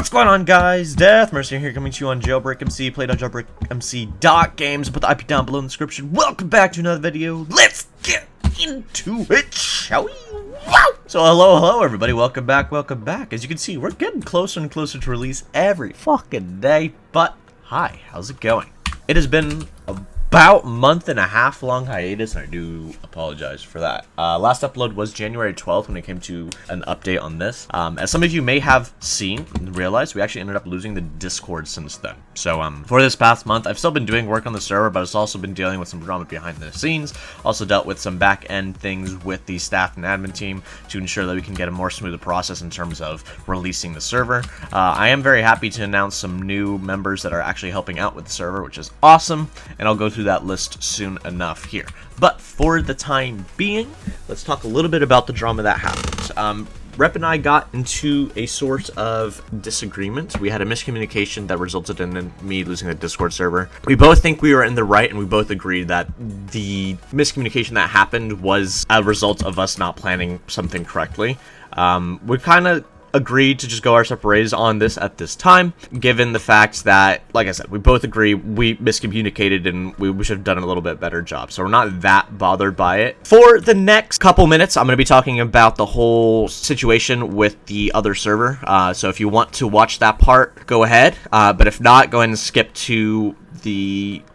What's going on, guys? DeathMercenary here, coming to you on JailbreakMC, play.jailbreakmc.games. Put the IP down below in the description. Welcome back to another video. Let's get into it, shall we? Wow! So hello everybody, welcome back. As you can see, we're getting closer and closer to release every fucking day. But hi, how's it going? It has been about a month and a half long hiatus, and I do apologize for that. Last upload was January 12th when it came to an update on this. As some of you may have seen and realized, we actually ended up losing the Discord since then. So for this past month, I've still been doing work on the server, but it's also been dealing with some drama behind the scenes. Also dealt with some back end things with the staff and admin team to ensure that we can get a more smoother process in terms of releasing the server. I am very happy to announce some new members that are actually helping out with the server, which is awesome, and I'll go through that list soon enough here. But for the time being, let's talk a little bit about the drama that happened. Rep and I got into a sort of disagreement. We had a miscommunication that resulted in me losing the Discord server. We both think we were in the right, and we both agreed that the miscommunication that happened was a result of us not planning something correctly. We kind of agreed to just go our separate ways on this at this time, given the fact that, like I said, we both agree we miscommunicated and we should have done a little bit better job. So we're not that bothered by it. For the next couple minutes, I'm going to be talking about the whole situation with the other server. So if you want to watch that part, go ahead. But if not, go ahead and skip to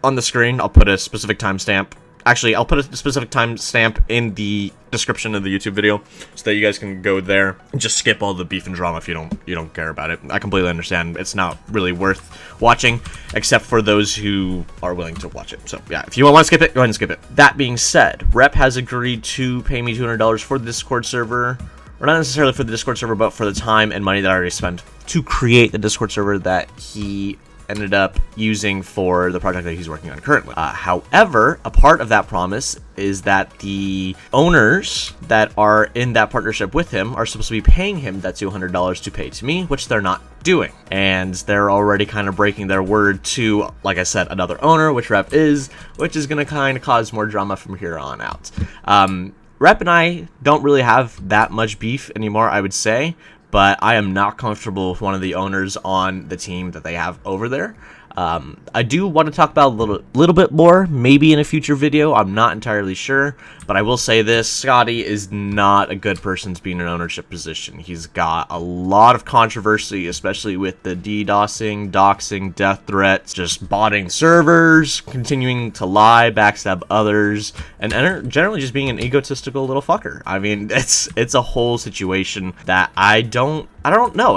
on the screen. I'll put a specific timestamp. Actually, I'll put a specific timestamp in the description of the YouTube video so that you guys can go there and just skip all the beef and drama if you don't care about it. I completely understand. It's not really worth watching, except for those who are willing to watch it. So yeah, if you want to skip it, go ahead and skip it. That being said, Rep has agreed to pay me $200 for the Discord server. Or not necessarily for the Discord server, but for the time and money that I already spent to create the Discord server that he ended up using for the project that he's working on currently. However, a part of that promise is that the owners that are in that partnership with him are supposed to be paying him that $200 to pay to me, which they're not doing. And they're already kind of breaking their word to, like I said, another owner, which Rep is, which is going to kind of cause more drama from here on out. Rep and I don't really have that much beef anymore, I would say. But I am not comfortable with one of the owners on the team that they have over there. I do want to talk about a little bit more, maybe in a future video. I'm not entirely sure, but I will say this: Scotty is not a good person to be in an ownership position. He's got a lot of controversy, especially with the DDoSing, doxing, death threats, just botting servers, continuing to lie, backstab others, and generally just being an egotistical little fucker. I mean, it's a whole situation that I don't know.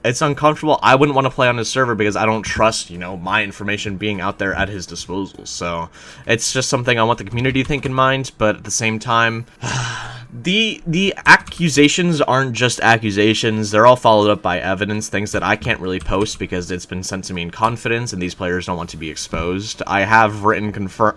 It's uncomfortable. I wouldn't want to play on his server because I don't trust, my information being out there at his disposal. So it's just something I want the community to think in mind. But at the same time, the accusations aren't just accusations. They're all followed up by evidence, things that I can't really post because it's been sent to me in confidence and these players don't want to be exposed. I have written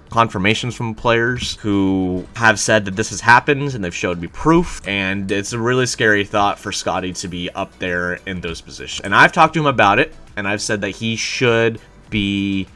confirmations from players who have said that this has happened and they've showed me proof. And it's a really scary thought for Scotty to be up there in those positions. And I've talked to him about it, and I've said that he should make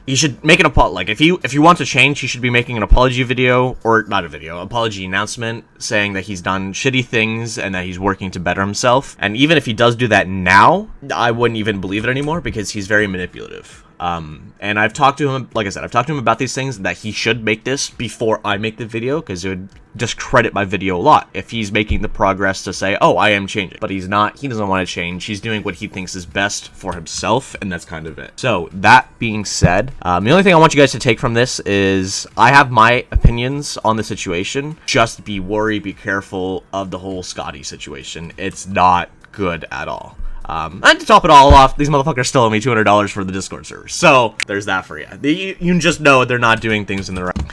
an apology. Like, if you want to change, he should be making an apology video, or not a video, apology announcement, saying that he's done shitty things and that he's working to better himself. And even if he does do that now, I wouldn't even believe it anymore because he's very manipulative. And I've talked to him, like I said, I've talked to him about these things, that he should make this before I make the video, because it would discredit my video a lot if he's making the progress to say, oh, I am changing. But he's not. He doesn't want to change. He's doing what he thinks is best for himself, and that's kind of it. So that being said, the only thing I want you guys to take from this is I have my opinions on the situation. Just be worried, be careful of the whole Scotty situation. It's not good at all. And to top it all off, these motherfuckers still owe me $200 for the Discord server. So there's that for you. You can just know they're not doing things in the right.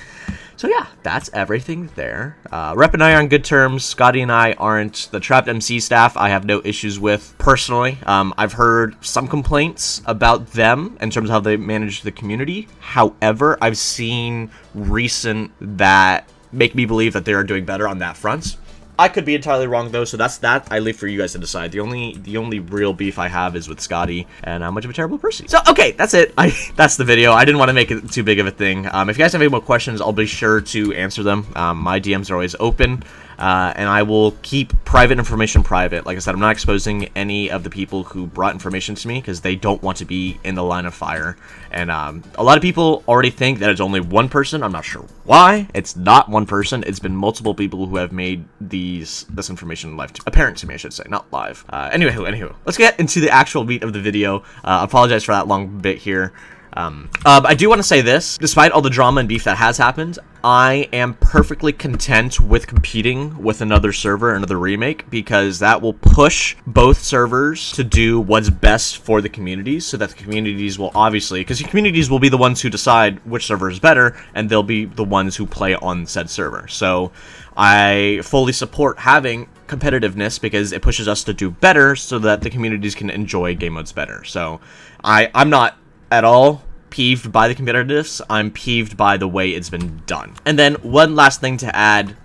So yeah, that's everything there. Rep and I are on good terms. Scotty and I aren't. The Trapped MC staff I have no issues with personally. I've heard some complaints about them in terms of how they manage the community. However, I've seen recent that make me believe that they are doing better on that front. I could be entirely wrong though, so that's that. I leave for you guys to decide. The only real beef I have is with Scotty and how much of a terrible person. So okay, that's it. That's the video. I didn't want to make it too big of a thing. If you guys have any more questions, I'll be sure to answer them. My DMs are always open. and I will keep private information private. Like I said, I'm not exposing any of the people who brought information to me because they don't want to be in the line of fire. And a lot of people already think that it's only one person. I'm not sure why. It's not one person. It's been multiple people who have made this information apparent to me, I should say, not live. Anywho, let's get into the actual meat of the video. I apologize for that long bit here. I do want to say this, despite all the drama and beef that has happened, I am perfectly content with competing with another server, another remake, because that will push both servers to do what's best for the communities, so that the communities will obviously, because the communities will be the ones who decide which server is better, and they'll be the ones who play on said server. So I fully support having competitiveness because it pushes us to do better so that the communities can enjoy game modes better. So I'm not at all peeved by the competitiveness. I'm peeved by the way it's been done. And then one last thing to add,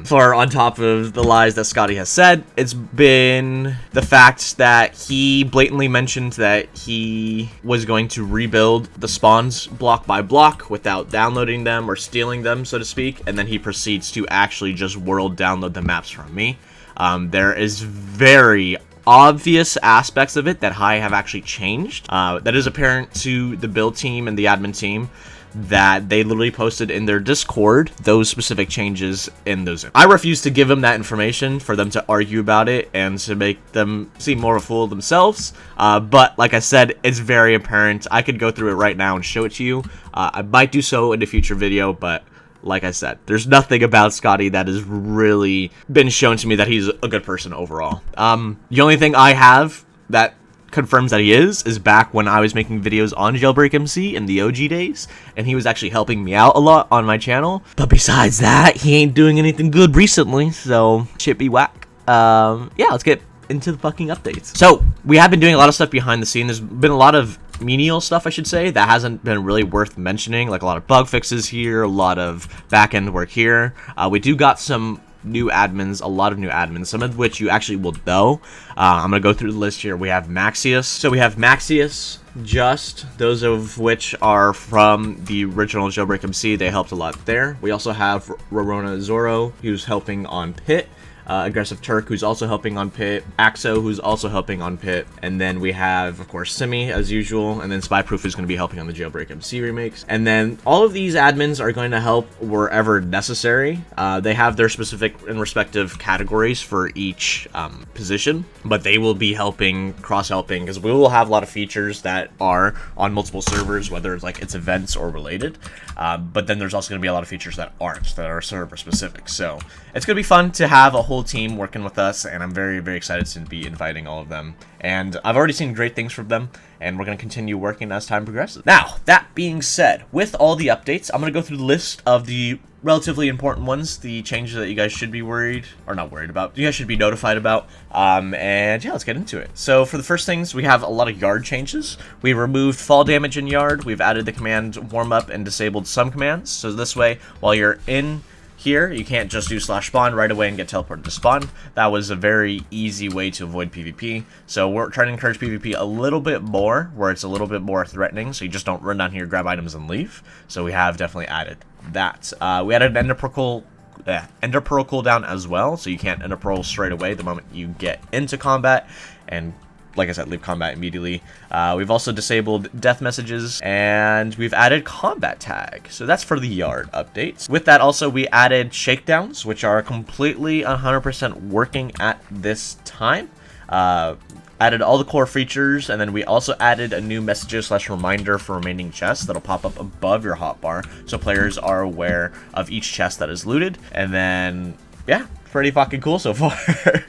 for on top of the lies that Scotty has said, it's been the fact that he blatantly mentioned that he was going to rebuild the spawns block by block without downloading them or stealing them, so to speak, and then he proceeds to actually just world download the maps from me. There is very obvious aspects of it that I have actually changed. That is apparent to the build team and the admin team, that they literally posted in their Discord those specific changes in those. I refuse to give them that information for them to argue about it and to make them seem more of a fool themselves. But like I said, it's very apparent. I could go through it right now and show it to you. I might do so in a future video, but like I said, there's nothing about Scotty that has really been shown to me that he's a good person overall. The only thing I have that confirms that he is back when I was making videos on Jailbreak MC in the OG days, and he was actually helping me out a lot on my channel. But besides that, he ain't doing anything good recently, so shit be whack. Yeah, let's get into the fucking updates. So, we have been doing a lot of stuff behind the scene. There's been a lot of menial stuff, I should say, that hasn't been really worth mentioning, like a lot of bug fixes here, a lot of back-end work here. We do got some new admins, a lot of new admins, some of which you actually will know. I'm gonna go through the list here. We have Maxius. So we have Maxius, Just, those of which are from the original Jailbreak MC. They helped a lot there. We also have Rorona Zoro, who's helping on Pit. Aggressive Turk, who's also helping on Pit, Axo, who's also helping on Pit, and then we have, of course, Simi, as usual, and then Spyproof is going to be helping on the Jailbreak MC remakes. And then all of these admins are going to help wherever necessary. They have their specific and respective categories for each position, but they will be helping, cross-helping, because we will have a lot of features that are on multiple servers, whether it's like it's events or related, but then there's also going to be a lot of features that aren't, that are server-specific. So it's going to be fun to have a whole team working with us, and I'm very, very excited to be inviting all of them. And I've already seen great things from them, and we're going to continue working as time progresses. Now, that being said, with all the updates, I'm going to go through the list of the relatively important ones, the changes that you guys should be worried, or not worried about, you guys should be notified about, and yeah, let's get into it. So for the first things, we have a lot of yard changes. We removed fall damage in yard, we've added the command warm up and disabled some commands, so this way, while you're in here, you can't just do /spawn right away and get teleported to spawn. That was a very easy way to avoid PvP. So we're trying to encourage PvP a little bit more, where it's a little bit more threatening, so you just don't run down here, grab items, and leave. So we have definitely added that. We added an Ender Pearl cooldown as well, so you can't Ender Pearl straight away the moment you get into combat, and like I said, leave combat immediately. We've also disabled death messages, and we've added combat tag. So that's for the yard updates. With that also, we added shakedowns, which are completely 100% working at this time. Added all the core features, and then we also added a new messages / reminder for remaining chests that'll pop up above your hotbar, so players are aware of each chest that is looted. And then, yeah, pretty fucking cool so far.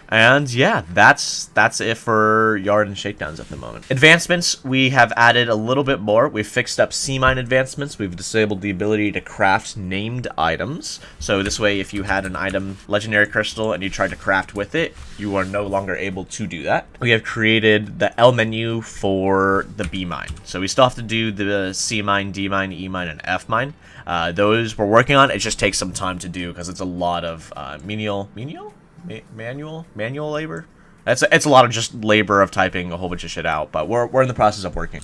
And yeah, that's it for yard and shakedowns at the moment. Advancements, we have added a little bit more. We've fixed up C-mine advancements. We've disabled the ability to craft named items. So this way, if you had an item, legendary crystal, and you tried to craft with it, you are no longer able to do that. We have created the L menu for the B mine. So we still have to do the C mine, D mine, E mine, and F mine. Those we're working on. It just takes some time to do because it's a lot of manual labor. It's a lot of just labor of typing a whole bunch of shit out, but we're in the process of working.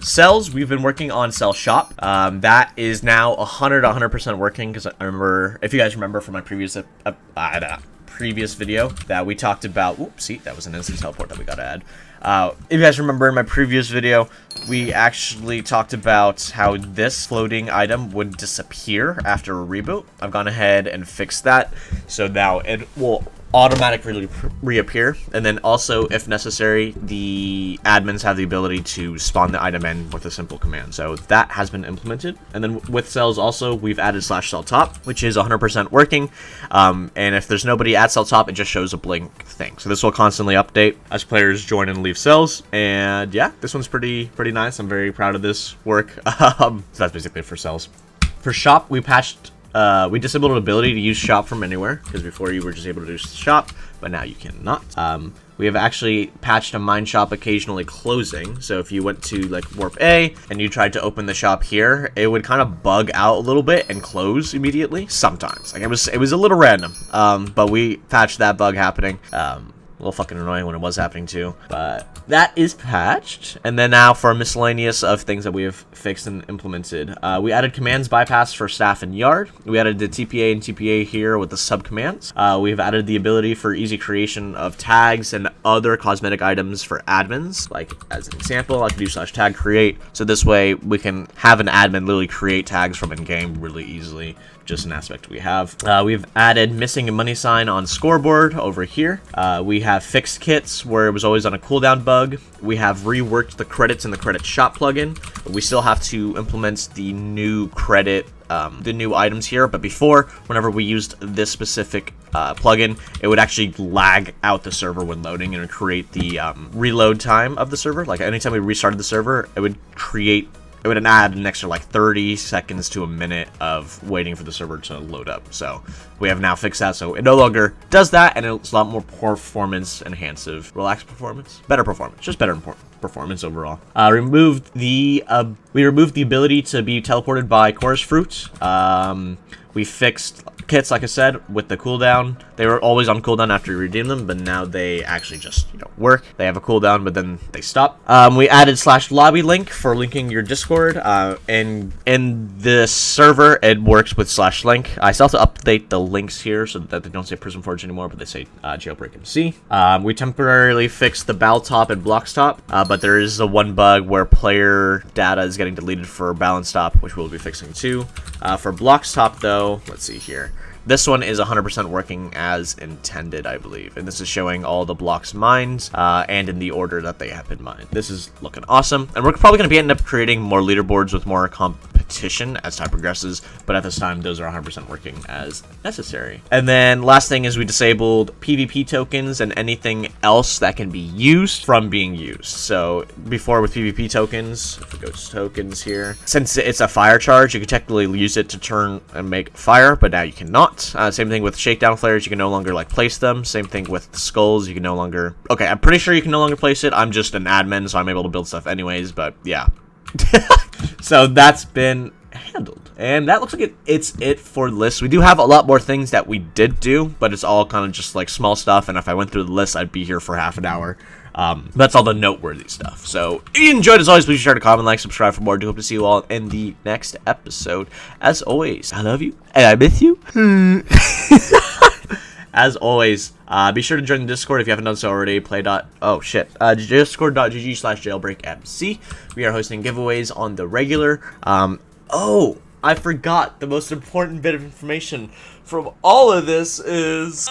Cells, we've been working on Cell Shop. That is now 100% working, because I remember, if you guys remember from my previous video that we talked about, oopsie, that was an instant teleport that we gotta add. If you guys remember in my previous video, we actually talked about how this floating item would disappear after a reboot. I've gone ahead and fixed that, so now it will automatically reappear, and then also, if necessary, the admins have the ability to spawn the item in with a simple command. So that has been implemented. And then with cells also, we've added /cell top, which is 100% working. And if there's nobody at cell top, it just shows a blink thing. So this will constantly update as players join and leave cells. And yeah, this one's pretty nice. I'm very proud of this work. So that's basically it for cells. For shop, we patched. We disabled an ability to use shop from anywhere, because before you were just able to do shop, but now you cannot. We have actually patched a mine shop occasionally closing, so if you went to like warp A and you tried to open the shop here, it would kind of bug out a little bit and close immediately sometimes. Like it was a little random, but we patched that bug happening. A little fucking annoying when it was happening too, but that is patched. And then now for a miscellaneous of things that we have fixed and implemented, we added commands bypass for staff and yard. We added the TPA and TPA here with the sub commands. We've added the ability for easy creation of tags and other cosmetic items for admins. Like as an example, I could do /tag create, so this way we can have an admin literally create tags from in-game really easily. Just an aspect we have. We've added missing a money sign on scoreboard over here. We have fixed kits where it was always on a cooldown bug. We have reworked the credits in the credit shop plugin. We still have to implement the new credit, the new items here, but before, whenever we used this specific plugin, it would actually lag out the server when loading and create the reload time of the server. Like anytime we restarted the server, it would add an extra like 30 seconds to a minute of waiting for the server to load up. So we have now fixed that, so it no longer does that, and it's a lot more performance enhancing. Relaxed performance? Better performance. Just better performance overall. We removed the ability to be teleported by chorus fruit. We fixed kits, like I said, with the cooldown. They were always on cooldown after you redeem them, but now they actually just, work. They have a cooldown, but then they stop. We added /lobby link for linking your Discord. And in this server, it works with /link. I still have to update the links here so that they don't say Prison Forge anymore, but they say JailbreakMC. We temporarily fixed the battle top and blocks top, but there is a one bug where player data is getting deleted for balance top, which we'll be fixing too. For blocks top, though, let's see here. This one is 100% working as intended, I believe. And this is showing all the blocks mined and in the order that they have been mined. This is looking awesome. And we're probably going to end up creating more leaderboards with more competition as time progresses. But at this time, those are 100% working as necessary. And then last thing is we disabled PvP tokens and anything else that can be used from being used. So before with PvP tokens, if we go to tokens here, since it's a fire charge, you could technically use it to turn and make fire, but now you cannot. Same thing with shakedown flares, you can no longer place them. Same thing with skulls, you can no longer, okay, I'm pretty sure you can no longer place it. I'm just an admin, so I'm able to build stuff anyways, but yeah. So that's been handled, and that looks like it's it for the list. We do have a lot more things that we did do, but it's all kind of just like small stuff, and if I went through the list, I'd be here for half an hour. That's all the noteworthy stuff. So if you enjoyed, as always, please share, comment, like, subscribe for more. I do hope to see you all in the next episode. As always, I love you and I miss you. As always, be sure to join the Discord if you haven't done so already. Discord.gg/jailbreakmc. We are hosting giveaways on the regular. Oh, I forgot the most important bit of information from all of this is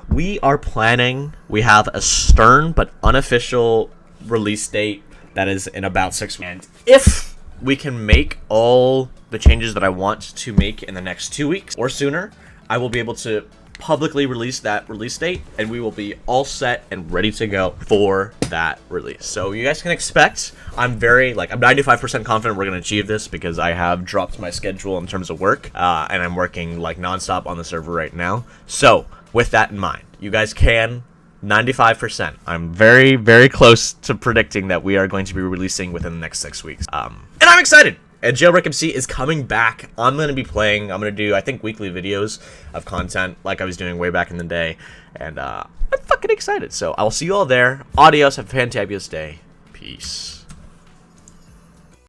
we are planning. We have a stern but unofficial release date that is in about 6 months. And if we can make all the changes that I want to make in the next 2 weeks or sooner, I will be able to publicly release that release date, and we will be all set and ready to go for that release. So you guys can expect, I'm 95% confident we're going to achieve this because I have dropped my schedule in terms of work, and I'm working like nonstop on the server right now. So with that in mind, you guys can 95%. I'm very, very close to predicting that we are going to be releasing within the next 6 weeks. And I'm excited. And Jailbreak MC is coming back. I'm going to be playing. I'm going to do, I think, weekly videos of content like I was doing way back in the day. And I'm fucking excited. So I will see you all there. Adios. Have a fantabulous day. Peace.